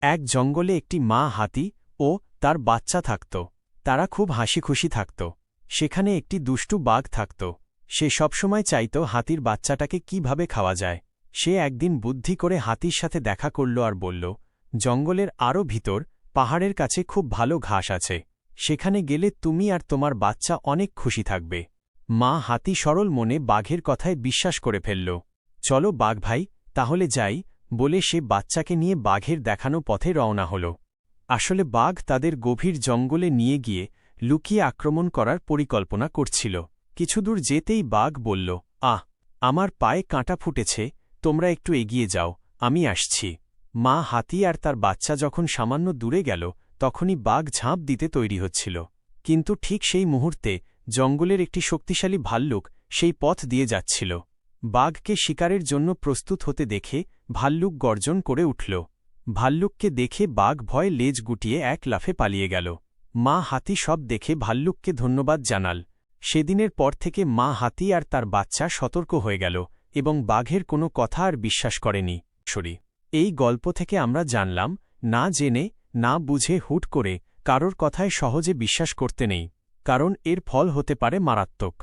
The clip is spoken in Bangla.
এক জঙ্গলে একটি মা হাতি ও তার বাচ্চা থাকত। তারা খুব হাসিখুশি থাকত। সেখানে একটি দুষ্টু বাঘ থাকত। সে সবসময় চাইত হাতির বাচ্চাটাকে কিভাবে খাওয়া যায়। সে একদিন বুদ্ধি করে হাতির সাথে দেখা করল আর বলল, জঙ্গলের আরও ভিতর পাহাড়ের কাছে খুব ভালো ঘাস আছে। সেখানে গেলে তুমি আর তোমার বাচ্চা অনেক খুশি থাকবে। মা হাতি সরল মনে বাঘের কথায় বিশ্বাস করে ফেলল। চলো বাঘ ভাই, তাহলে যাই, বলে সে বাচ্চাকে নিয়ে বাঘের দেখানো পথে রওনা হল। আসলে বাঘ তাদের গভীর জঙ্গলে নিয়ে গিয়ে লুকিয়ে আক্রমণ করার পরিকল্পনা করছিল। কিছুদূর যেতেই বাঘ বলল, আমার পায়ে কাঁটা ফুটেছে, তোমরা একটু এগিয়ে যাও, আমি আসছি। মা হাতি আর তার বাচ্চা যখন সামান্য দূরে গেল তখনই বাঘ ঝাঁপ দিতে তৈরি হচ্ছিল। কিন্তু ঠিক সেই মুহূর্তে জঙ্গলের একটি শক্তিশালী ভাল্লুক সেই পথ দিয়ে যাচ্ছিল। বাঘকে শিকারের জন্য প্রস্তুত হতে দেখে ভাল্লুক গর্জন করে উঠল। ভাল্লুককে দেখে বাঘ ভয়ে লেজ গুটিয়ে এক লাফে পালিয়ে গেল। মা হাতি সব দেখে ভাল্লুককে ধন্যবাদ জানাল। সেদিনের পর থেকে মা হাতি আর তার বাচ্চা সতর্ক হয়ে গেল এবং বাঘের কোনো কথা আর বিশ্বাস করেনি। এই গল্প থেকে আমরা জানলাম, না জেনে না বুঝে হুট করে কারোর কথায় সহজে বিশ্বাস করতে নেই, কারণ এর ফল হতে পারে মারাত্মক।